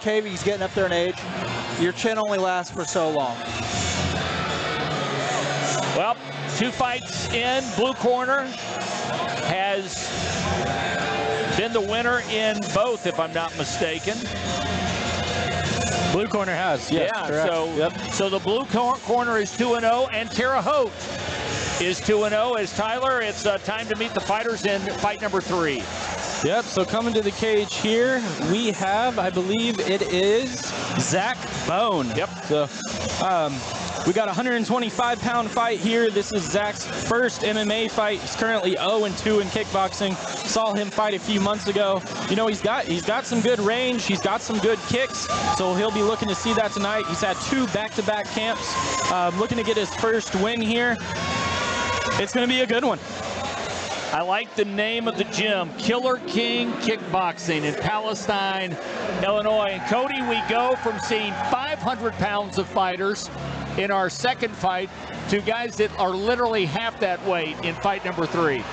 cave, he's getting up there in age. Your chin only lasts for so long. Well, 2 fights in. Blue corner has been the winner in both, if I'm not mistaken. Blue corner has, yes, yeah. Correct. So the blue corner is 2-0, and Terre Haute is 2-0. As Tyler, it's time to meet the fighters in fight number 3. Yep, so coming to the cage here, we have, I believe it is Zack Bone. Yep. So we got a 125-pound fight here. This is Zack's first MMA fight. He's currently 0-2 in kickboxing. Saw him fight a few months ago. You know, he's got some good range. He's got some good kicks, so he'll be looking to see that tonight. He's had 2 back-to-back camps. Looking to get his first win here. It's going to be a good one. I like the name of the gym, Killer King Kickboxing in Palestine, Illinois. And Cody, we go from seeing 500 pounds of fighters in our second fight to guys that are literally half that weight in fight number 3.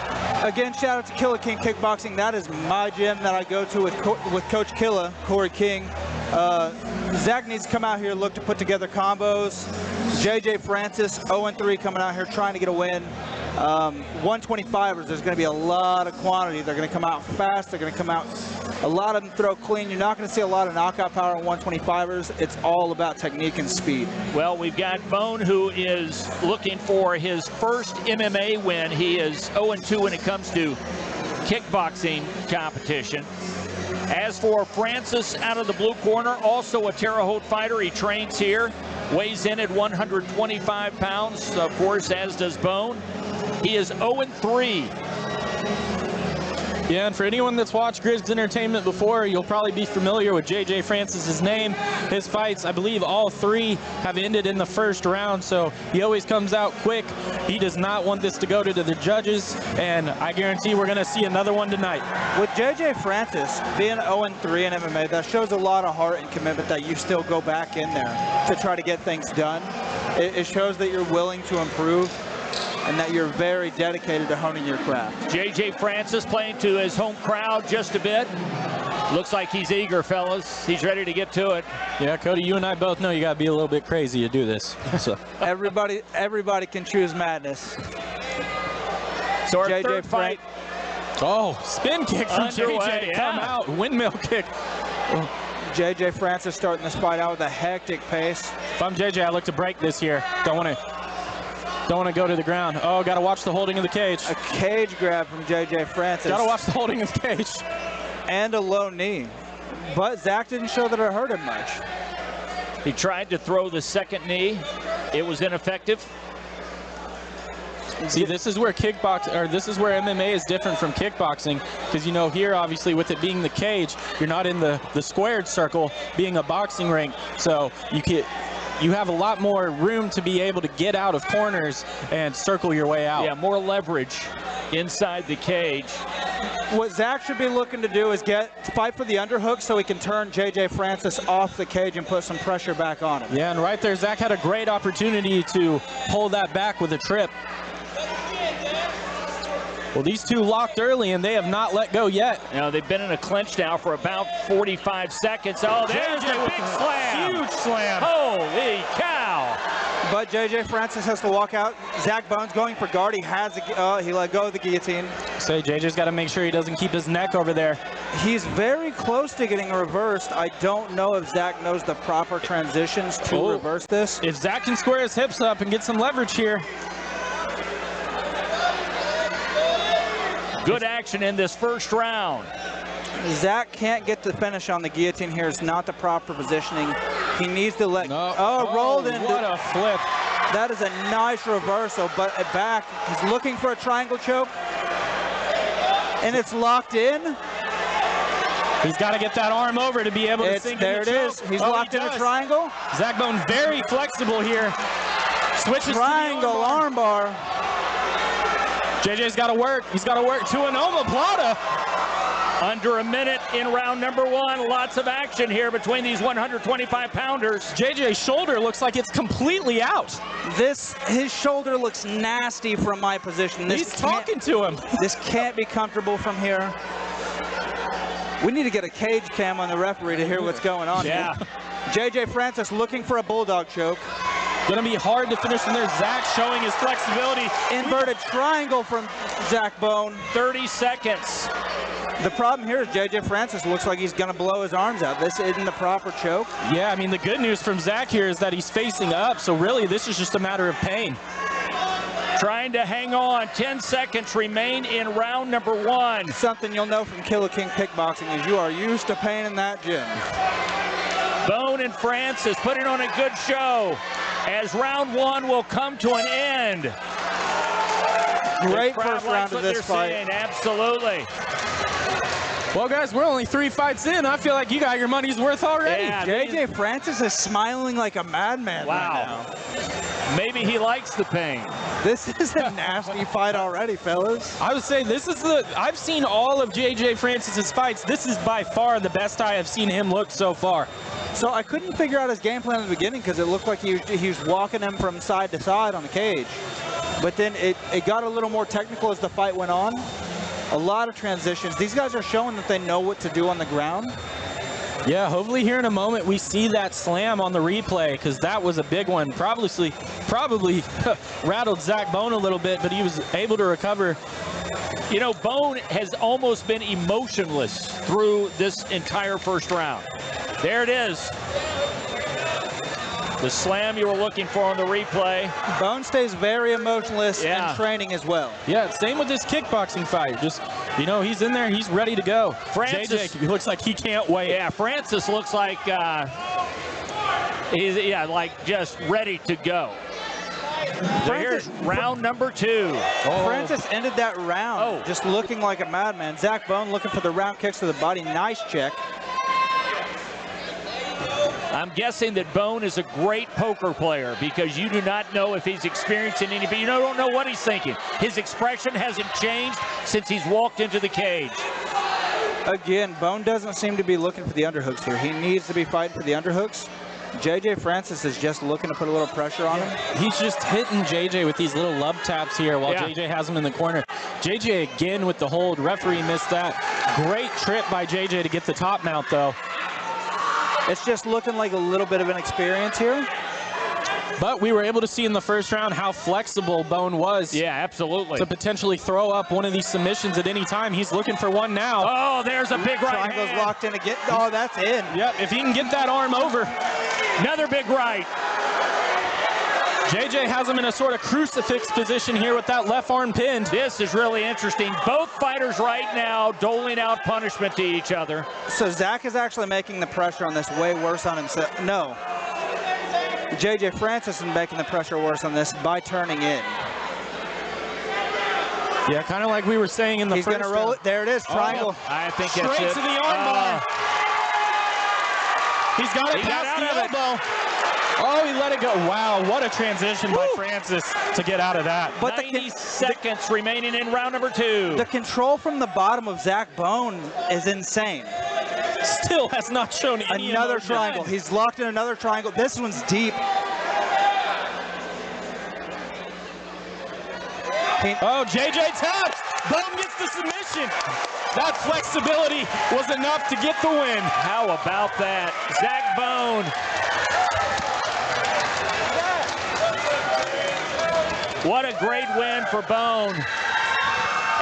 Again, shout out to Killer King Kickboxing. That is my gym that I go to with Coach Killa, Corey King. Zack needs to come out here, look to put together combos. JJ Francis, 0-3, coming out here trying to get a win. 125ers, there's going to be a lot of quantity. They're going to come out fast. They're going to come out, a lot of them throw clean. You're not going to see a lot of knockout power on 125ers. It's all about technique and speed. Well, we've got Bone, who is looking for his first MMA win. He is 0-2 when it comes to kickboxing competition. As for Francis out of the blue corner, also a Terre Haute fighter. He trains here, weighs in at 125 pounds, of course, as does Bone. He is 0-3. Yeah, and for anyone that's watched Griggs Entertainment before, you'll probably be familiar with JJ Francis's name. His fights, I believe all 3 have ended in the first round, so he always comes out quick. He does not want this to go to the judges, and I guarantee we're going to see another one tonight. With JJ Francis being 0-3 in MMA, that shows a lot of heart and commitment that you still go back in there to try to get things done. It shows that you're willing to improve and that you're very dedicated to honing your craft. JJ Francis playing to his home crowd just a bit. Looks like he's eager, fellas. He's ready to get to it. Yeah, Cody, you and I both know you got to be a little bit crazy to do this. So. Everybody can choose madness. So our third fight. Oh, spin kick from JJ to come out. Windmill kick. JJ Francis starting this fight out with a hectic pace. If I'm JJ, I look to break this here. Don't want to go to the ground. Oh, got to watch the holding of the cage. A cage grab from JJ Francis. Got to watch the holding of the cage. And a low knee. But Zack didn't show that it hurt him much. He tried to throw the second knee. It was ineffective. See, this is where MMA is different from kickboxing, because you know here obviously with it being the cage, you're not in the squared circle being a boxing ring, so you have a lot more room to be able to get out of corners and circle your way out. Yeah, more leverage inside the cage. What Zack should be looking to do is fight for the underhook so he can turn JJ Francis off the cage and put some pressure back on him. Yeah, and right there, Zack had a great opportunity to pull that back with a trip. Well, these two locked early, and they have not let go yet. You know, they've been in a clinch now for about 45 seconds. Oh, there's a big slam. Huge slam. Holy cow. But JJ Francis has to walk out. Zack Bone's going for guard. He let go of the guillotine. So JJ's got to make sure he doesn't keep his neck over there. He's very close to getting reversed. I don't know if Zack knows the proper transitions to reverse this. If Zack can square his hips up and get some leverage here. Good action in this first round. Zack can't get the finish on the guillotine here. It's not the proper positioning. He needs to let rolled in. What a flip. That is a nice reversal, but back. He's looking for a triangle choke. And it's locked in. He's got to get that arm over to be able to sink in the choke. There it is. He's locked in a triangle. Zack Bone very flexible here. Switches triangle to the arm bar. JJ's got to work. He's got to work to an omoplata. Under a minute in round number 1. Lots of action here between these 125-pounders. JJ's shoulder looks like it's completely out. His shoulder looks nasty from my position. He's talking to him. This can't be comfortable from here. We need to get a cage cam on the referee to hear what's going on Yeah. here. JJ Francis looking for a bulldog choke. Gonna be hard to finish from there. Zack showing his flexibility. Inverted triangle from Zack Bone. 30 seconds. The problem here is JJ Francis looks like he's going to blow his arms out. This isn't the proper choke. Yeah, I mean, the good news from Zack here is that he's facing up, so really this is just a matter of pain. Trying to hang on. 10 seconds remain in round number 1. Something you'll know from Killer King Kickboxing is you are used to pain in that gym. Bone and Francis putting on a good show as round 1 will come to an end. Great first round of this fight. Saying. Absolutely. Well, guys, we're only 3 fights in. I feel like you got your money's worth already. Yeah, JJ Francis is smiling like a madman right now. Maybe he likes the pain. This is a nasty fight already, fellas. I would say this is I've seen all of JJ Francis's fights. This is by far the best I have seen him look so far. So I couldn't figure out his game plan in the beginning because it looked like he was walking him from side to side on the cage. But then it got a little more technical as the fight went on. A lot of transitions. These guys are showing that they know what to do on the ground. Yeah, hopefully here in a moment we see that slam on the replay, because that was a big one. Probably rattled Zack Bone a little bit, but he was able to recover. You know, Bone has almost been emotionless through this entire first round. There it is. The slam you were looking for on the replay. Bone stays very emotionless in training as well. Yeah, same with this kickboxing fight. Just, you know, he's in there, he's ready to go. Francis, JJ looks like he can't wait. Yeah, Francis looks like he's like just ready to go. So here's round number 2. Francis ended that round just looking like a madman. Zack Bone looking for the round kicks to the body. Nice check. I'm guessing that Bone is a great poker player because you do not know if he's experiencing anything. You don't know what he's thinking. His expression hasn't changed since he's walked into the cage. Again, Bone doesn't seem to be looking for the underhooks here. He needs to be fighting for the underhooks. JJ Francis is just looking to put a little pressure on him. He's just hitting JJ with these little love taps here while JJ has him in the corner. JJ again with the hold. Referee missed that. Great trip by JJ to get the top mount, though. It's just looking like a little bit of an experience here. But we were able to see in the first round how flexible Bone was. Yeah, absolutely. To potentially throw up one of these submissions at any time. He's looking for one now. Oh, there's a big right Triangle's hand. locked in again. Oh, that's in. Yep, if he can get that arm over. Another big right. JJ has him in a sort of crucifix position here with that left arm pinned. This is really interesting. Both fighters right now doling out punishment to each other. So Zack is actually making the pressure on this way worse on himself. No. JJ Francis is making the pressure worse on this by turning in. Yeah, kind of like we were saying in the first round. He's going to roll it. There it is, triangle. I think straight that's it. to the armbar. He's got it past the elbow. Oh, he let it go. Wow, what a transition by Francis to get out of that. But 90 seconds remaining in round number 2. The control from the bottom of Zack Bone is insane. Still has not shown any Another emotion. triangle. He's locked in another triangle. This one's deep. Oh, JJ taps. Bone gets the submission. That flexibility was enough to get the win. How about that? Zack Bone. What a great win for Bone.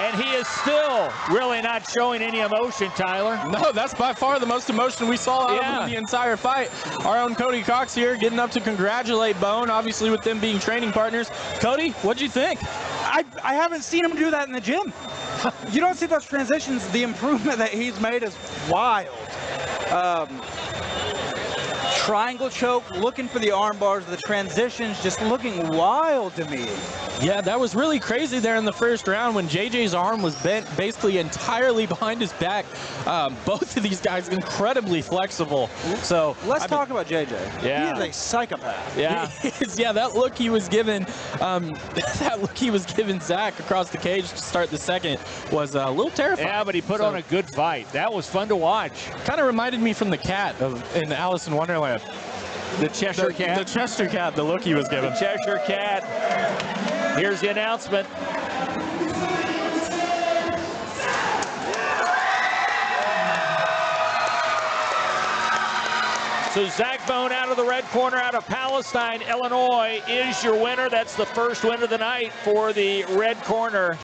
And he is still really not showing any emotion, Tyler. No, that's by far the most emotion we saw out of him in the entire fight. Our own Cody Cox here getting up to congratulate Bone, obviously with them being training partners. Cody, what'd you think? I haven't seen him do that in the gym. You don't see those transitions. The improvement that he's made is wild. Triangle choke, looking for the arm bars, the transitions just looking wild to me. Yeah, that was really crazy there in the first round when JJ's arm was bent basically entirely behind his back. Both of these guys incredibly flexible. So let's talk about JJ. Yeah. He is a psychopath. Yeah. Yeah, that look he was given, Zack across the cage to start the second was a little terrifying. Yeah, but he put on a good fight. That was fun to watch. Kind of reminded me from the cat in Alice in Wonderland. The Cheshire Cat. The Cheshire Cat, the look he was given. The Cheshire Cat. Here's the announcement. So Zack Bone out of the red corner, out of Palestine, Illinois, is your winner. That's the first win of the night for the red corner.